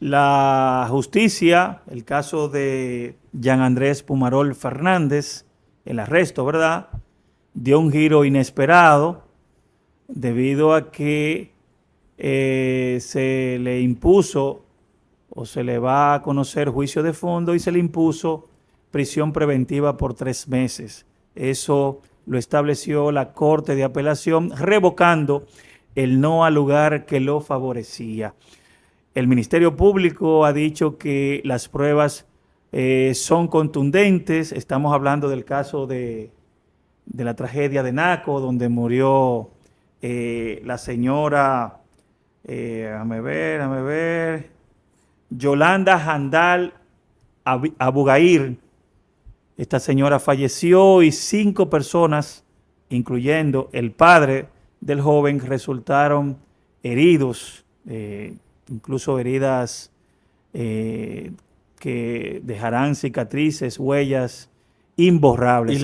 La justicia, el caso de Jean Andrés Pumarol Fernández, el arresto, ¿verdad?, dio un giro inesperado debido a que se le impuso o se le va a conocer juicio de fondo y se le impuso prisión preventiva por 3 meses. Eso lo estableció la Corte de Apelación, revocando el no al lugar que lo favorecía. El Ministerio Público ha dicho que las pruebas son contundentes. Estamos hablando del caso de la tragedia de Naco, donde murió la señora, déjame ver, Yolanda Jandal Abugair. Esta señora falleció y 5 personas, incluyendo el padre del joven, resultaron heridos, incluso heridas que dejarán cicatrices, huellas imborrables.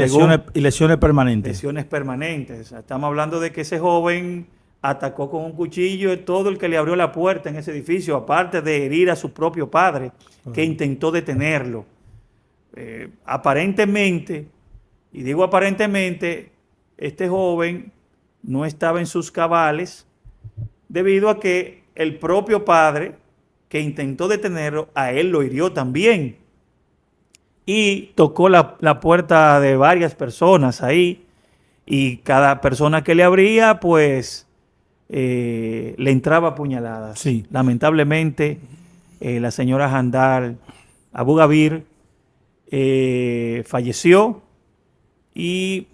Y lesiones permanentes. Lesiones permanentes. Estamos hablando de que ese joven atacó con un cuchillo a todo el que le abrió la puerta en ese edificio, aparte de herir a su propio padre, que intentó detenerlo. Aparentemente, y digo aparentemente, este joven no estaba en sus cabales debido a que el propio padre que intentó detenerlo, a él lo hirió también y tocó la puerta de varias personas ahí, y cada persona que le abría pues le entraba a puñaladas. Sí. Lamentablemente la señora Jandal Abugair falleció, y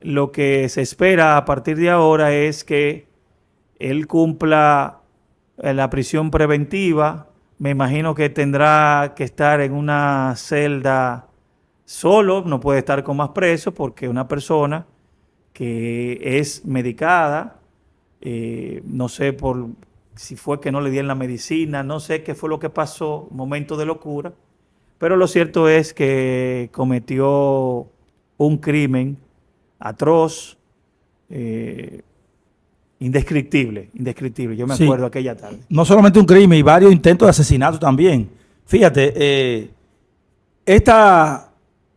lo que se espera a partir de ahora es que él cumpla la prisión preventiva. Me imagino que tendrá que estar en una celda solo, no puede estar con más presos, porque una persona que es medicada, no sé por si fue que no le dieron la medicina, no sé qué fue lo que pasó, momento de locura, pero lo cierto es que cometió un crimen atroz, indescriptible. Yo me acuerdo aquella tarde. No solamente un crimen, y varios intentos de asesinato también. Fíjate, esta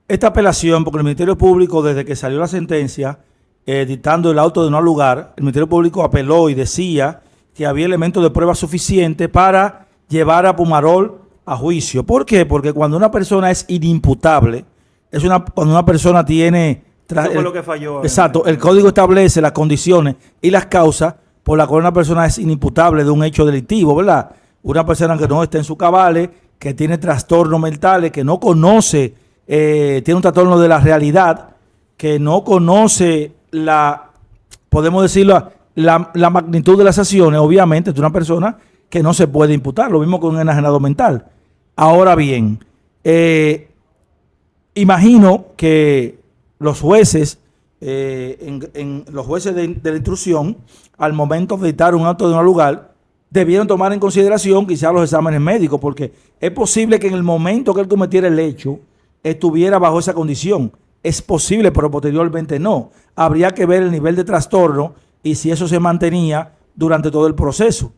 apelación, porque el Ministerio Público, desde que salió la sentencia, dictando el auto de no lugar, el Ministerio Público apeló y decía que había elementos de prueba suficientes para llevar a Pumarol a juicio. ¿Por qué? Porque cuando una persona es inimputable, cuando una persona tiene... Eso fue lo que falló. Exacto, el código establece las condiciones y las causas por las cuales una persona es inimputable de un hecho delictivo, ¿verdad? Una persona que no está en sus cabales, que tiene trastornos mentales, que no conoce, tiene un trastorno de la realidad, que no conoce podemos decirlo, la magnitud de las acciones. Obviamente es una persona que no se puede imputar, lo mismo con un enajenado mental. Ahora bien, imagino que los jueces, los jueces de la instrucción, al momento de dictar un acto de no lugar, debieron tomar en consideración quizás los exámenes médicos, porque es posible que en el momento que él cometiera el hecho estuviera bajo esa condición. Es posible, pero posteriormente no. Habría que ver el nivel de trastorno y si eso se mantenía durante todo el proceso,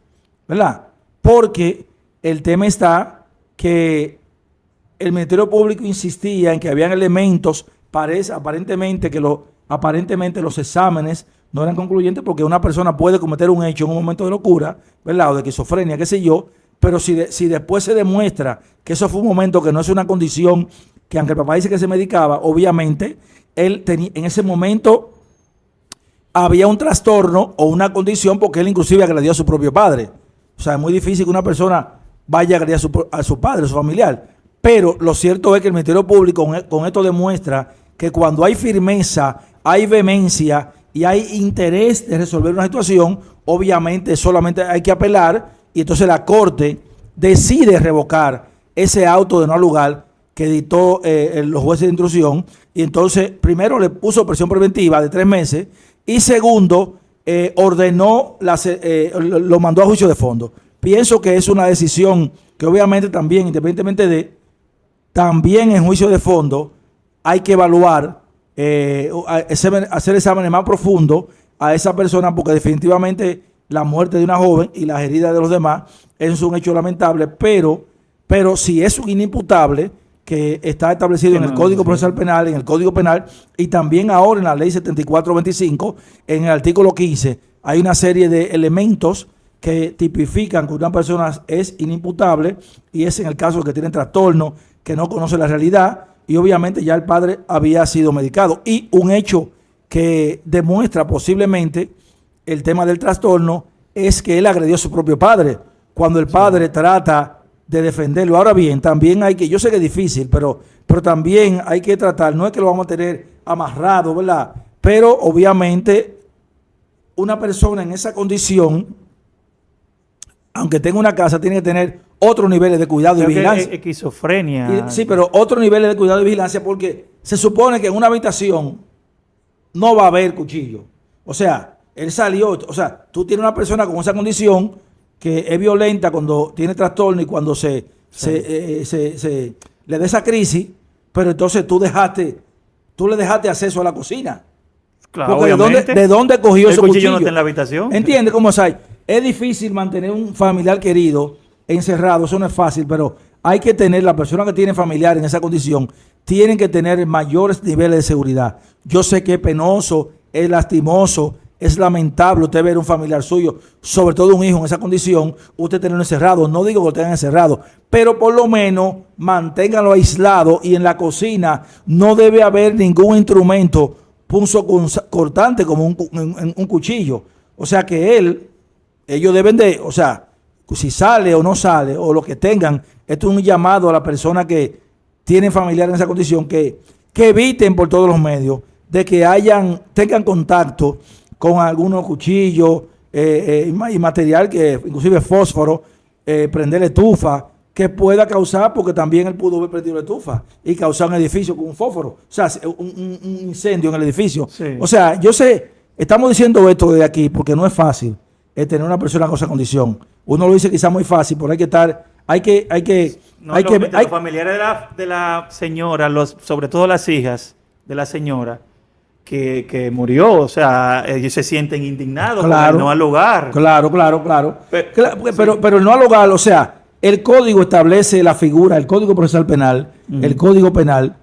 ¿verdad? Porque el tema está que el Ministerio Público insistía en que habían elementos, aparentemente los exámenes no eran concluyentes, porque una persona puede cometer un hecho en un momento de locura, ¿verdad?, o de esquizofrenia, qué sé yo, pero si después se demuestra que eso fue un momento que no es una condición, que aunque el papá dice que se medicaba, obviamente él en ese momento había un trastorno o una condición, porque él inclusive agredió a su propio padre. O sea, es muy difícil que una persona vaya a agredir a su padre, a su familiar. Pero lo cierto es que el Ministerio Público con esto demuestra que cuando hay firmeza, hay vehemencia y hay interés de resolver una situación, obviamente solamente hay que apelar, y entonces la Corte decide revocar ese auto de no lugar que dictó los jueces de instrucción, y entonces primero le puso prisión preventiva de 3 meses y segundo ordenó, lo mandó a juicio de fondo. Pienso que es una decisión que obviamente también, independientemente también en juicio de fondo hay que evaluar, hacer exámenes más profundos a esa persona, porque definitivamente la muerte de una joven y las heridas de los demás. Eso es un hecho lamentable, pero si es un inimputable que está establecido en el Código Procesal Penal, en el Código Penal y también ahora en la Ley 7425, en el artículo 15, hay una serie de elementos que tipifican que una persona es inimputable, y es en el caso de que tiene trastorno, que no conoce la realidad, y obviamente ya el padre había sido medicado. Y un hecho que demuestra posiblemente el tema del trastorno es que él agredió a su propio padre, cuando el padre trata de defenderlo. Ahora bien, también hay que, yo sé que es difícil, pero también hay que tratar, no es que lo vamos a tener amarrado, ¿verdad? Pero obviamente una persona en esa condición, aunque tenga una casa, tiene que tener otros niveles de cuidado y vigilancia. Esquizofrenia. Sí, pero otros niveles de cuidado y vigilancia, porque se supone que en una habitación no va a haber cuchillo. O sea, él salió, o sea, tú tienes una persona con esa condición que es violenta cuando tiene trastorno y cuando le da esa crisis, pero entonces tú le dejaste acceso a la cocina. Claro, porque obviamente. ¿de dónde cogió ese cuchillo? No está en la habitación. ¿Entiendes cómo es ahí? Es difícil mantener un familiar querido encerrado, eso no es fácil, pero hay que tener, la persona que tiene familiar en esa condición, tienen que tener mayores niveles de seguridad. Yo sé que es penoso, es lastimoso, es lamentable usted ver un familiar suyo, sobre todo un hijo en esa condición, usted tenerlo encerrado. No digo que lo tengan encerrado, pero por lo menos manténganlo aislado, y en la cocina no debe haber ningún instrumento punzocortante como un cuchillo. O sea que ellos deben de, o sea, si sale o no sale, o lo que tengan, esto es un llamado a la persona que tienen familiar en esa condición, que eviten por todos los medios de que tengan contacto con algunos cuchillos y material, que inclusive fósforo, prender estufa, que pueda causar, porque también él pudo haber prendido la estufa y causar un edificio con un fósforo, o sea, un incendio en el edificio. Sí. O sea, yo sé, estamos diciendo esto de aquí porque no es fácil tener una persona con esa condición. Uno lo dice quizás muy fácil, pero hay que estar, los familiares de la señora, sobre todo las hijas de la señora que murió, o sea, ellos se sienten indignados, claro, por el no al hogar. Claro. Pero el no al hogar, o sea, el código establece la figura, el Código Procesal Penal, el Código Penal.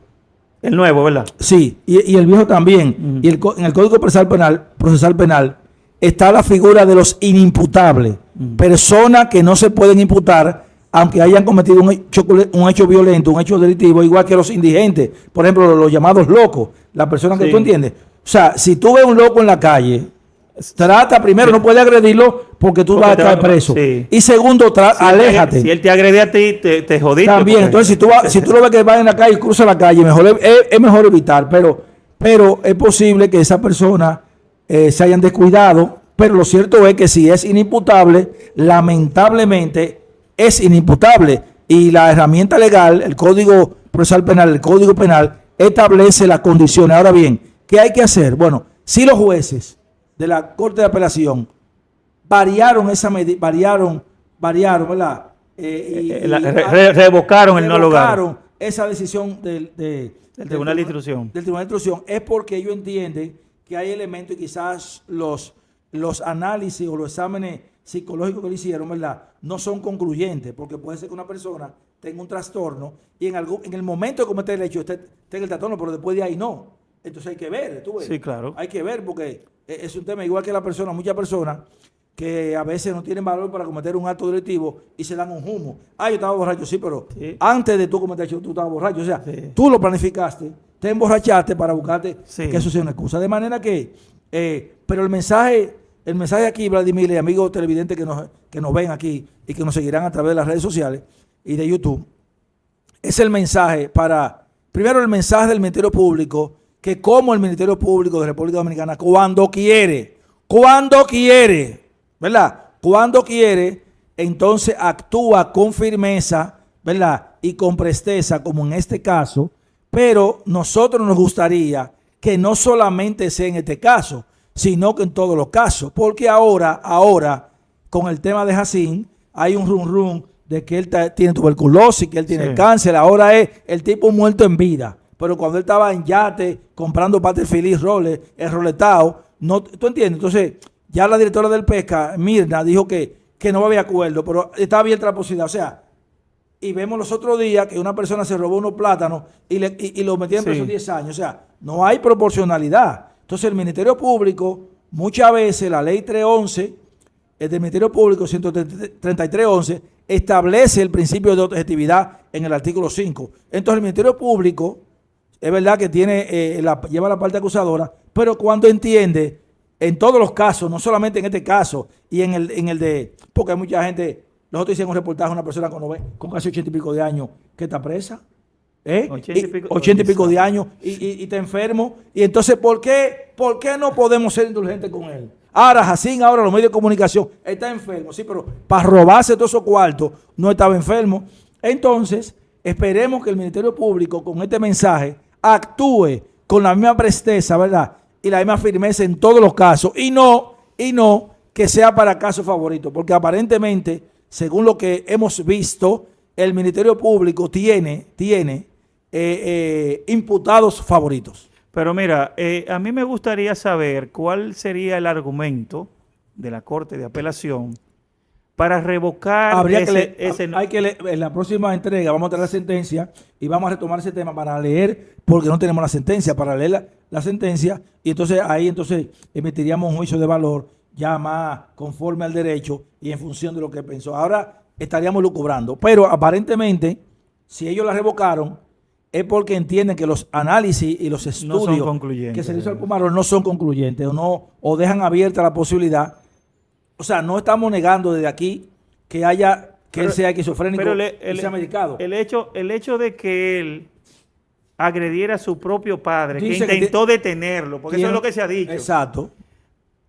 El nuevo, ¿verdad? Sí, y el viejo también. Y en el Código Procesal Penal está la figura de los inimputables, personas que no se pueden imputar aunque hayan cometido un hecho violento, un hecho delictivo, igual que los indigentes, por ejemplo, los llamados locos, las personas que tú entiendes. O sea, si tú ves un loco en la calle, trata primero, no puedes agredirlo porque tú vas a caer preso. Sí. Y segundo, aléjate. Si él te agrede a ti, te jodiste. También, entonces si tú lo ves que va en la calle y cruza la calle, es mejor evitar, pero es posible que esa persona se hayan descuidado, pero lo cierto es que si es inimputable, lamentablemente es inimputable, y la herramienta legal, el Código Procesal Penal, el Código Penal, establece las condiciones. Ahora bien, ¿qué hay que hacer? Bueno, si los jueces de la Corte de Apelación variaron esa medida, variaron, ¿verdad? Revocaron el no lugar. Revocaron esa decisión del Tribunal de Instrucción. Del Tribunal de Instrucción, es porque ellos entienden que hay elementos, y quizás los análisis o los exámenes psicológicos que le hicieron, ¿verdad?, no son concluyentes, porque puede ser que una persona tenga un trastorno y en el momento de cometer el hecho tenga el trastorno, pero después de ahí no. Entonces hay que ver, ¿tú ves? Sí, claro. Hay que ver, porque es un tema igual que muchas personas que a veces no tienen valor para cometer un acto delictivo y se dan un humo. Yo estaba borracho, sí, pero antes de tú cometer el hecho, tú estabas borracho. O sea, tú lo planificaste, te emborrachaste para buscarte que eso sea una excusa. De manera que, pero el mensaje aquí, Vladimir, y amigos televidentes que nos ven aquí y que nos seguirán a través de las redes sociales y de YouTube, es el mensaje primero el mensaje del Ministerio Público, que como el Ministerio Público de República Dominicana, cuando quiere, ¿verdad? Cuando quiere, entonces actúa con firmeza, ¿verdad? Y con presteza, como en este caso, pero nosotros nos gustaría que no solamente sea en este caso, sino que en todos los casos, porque ahora, con el tema de Jacín, hay un rum de que él tiene tuberculosis, que él tiene cáncer, ahora es el tipo muerto en vida, pero cuando él estaba en yate, comprando pater feliz, roles, enroletado, no, ¿tú entiendes? Entonces, Ya la directora del Pesca, Mirna, dijo que no va a haber acuerdo, pero está abierta la posibilidad. O sea, y vemos los otros días que una persona se robó unos plátanos y lo metieron preso 10 años. O sea, no hay proporcionalidad. Entonces, el Ministerio Público, muchas veces la ley 311, el del Ministerio Público 133.11, establece el principio de objetividad en el artículo 5. Entonces, el Ministerio Público, es verdad que lleva la parte acusadora, pero cuando entiende, en todos los casos, no solamente en este caso, y en el de, porque hay mucha gente, nosotros hicimos un reportaje a una persona con casi 80 y pico de años que está presa, 80 y pico de años y está enfermo, y entonces, ¿por qué no podemos ser indulgentes con él? Ahora, Jacín, ahora los medios de comunicación, está enfermo, sí, pero para robarse todos esos cuartos no estaba enfermo. Entonces, esperemos que el Ministerio Público con este mensaje actúe con la misma presteza, ¿verdad? Y la misma firmeza en todos los casos, y no que sea para casos favoritos, porque aparentemente, según lo que hemos visto, el Ministerio Público tiene imputados favoritos. Pero mira, a mí me gustaría saber cuál sería el argumento de la Corte de Apelación para revocar en la próxima entrega vamos a tener la sentencia y vamos a retomar ese tema para leer, porque no tenemos la sentencia, para leer la sentencia, y entonces ahí emitiríamos un juicio de valor ya más conforme al derecho y en función de lo que pensó. Ahora estaríamos lucubrando, pero aparentemente, si ellos la revocaron, es porque entienden que los análisis y los estudios que se hizo al Pumarol no son concluyentes o dejan abierta la posibilidad. O sea, no estamos negando desde aquí que él sea esquizofrénico y sea medicado. El hecho de que él agrediera a su propio padre, que intentó detenerlo, porque eso es lo que se ha dicho. Exacto.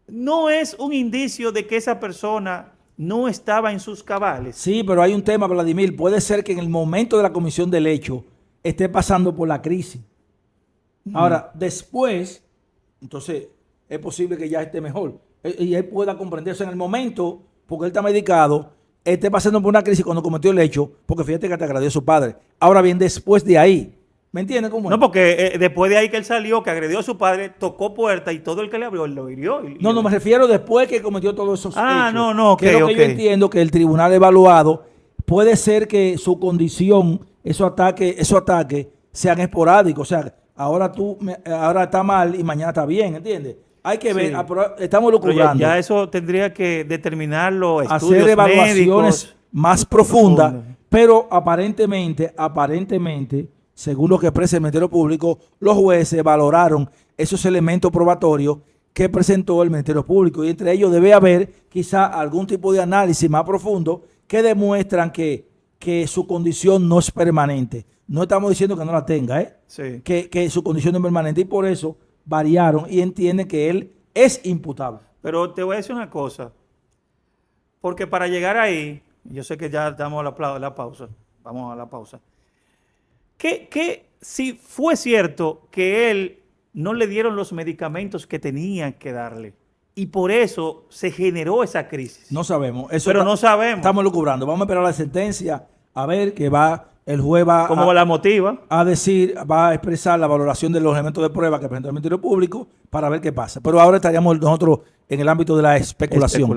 No es un indicio de que esa persona no estaba en sus cabales. Sí, pero hay un tema, Vladimir. Puede ser que en el momento de la comisión del hecho esté pasando por la crisis. Ahora, después, entonces, es posible que ya esté mejor. Y él pueda comprenderse en el momento, porque él está medicado, esté pasando por una crisis cuando cometió el hecho, porque fíjate que te agredió a su padre. Ahora bien, después de ahí, ¿me entiendes cómo es? No, porque después de ahí que él salió, que agredió a su padre, tocó puerta y todo el que le abrió lo hirió. No, me refiero después que cometió todos esos hechos. No, que yo entiendo que el tribunal evaluado puede ser que su condición, esos ataques sean esporádicos. O sea, ahora está mal y mañana está bien, ¿entiendes? Hay que ver, estamos lucubrando. Ya eso tendría que determinarlo, hacer evaluaciones más profundas, pero aparentemente, según lo que expresa el Ministerio Público, los jueces valoraron esos elementos probatorios que presentó el Ministerio Público, y entre ellos debe haber quizá algún tipo de análisis más profundo que demuestran que su condición no es permanente. No estamos diciendo que no la tenga, Sí. Que su condición no es permanente, y por eso variaron y entienden que él es imputable. Pero te voy a decir una cosa, porque para llegar ahí, yo sé que ya damos la pausa, vamos a la pausa, que si fue cierto que él no le dieron los medicamentos que tenían que darle, y por eso se generó esa crisis. No sabemos. No sabemos. Estamos lucubrando. Vamos a esperar la sentencia, a ver que el juez va ¿cómo la motiva? A decir, va a expresar la valoración de los elementos de prueba que presentó el Ministerio Público para ver qué pasa. Pero ahora estaríamos nosotros en el ámbito de la especulación.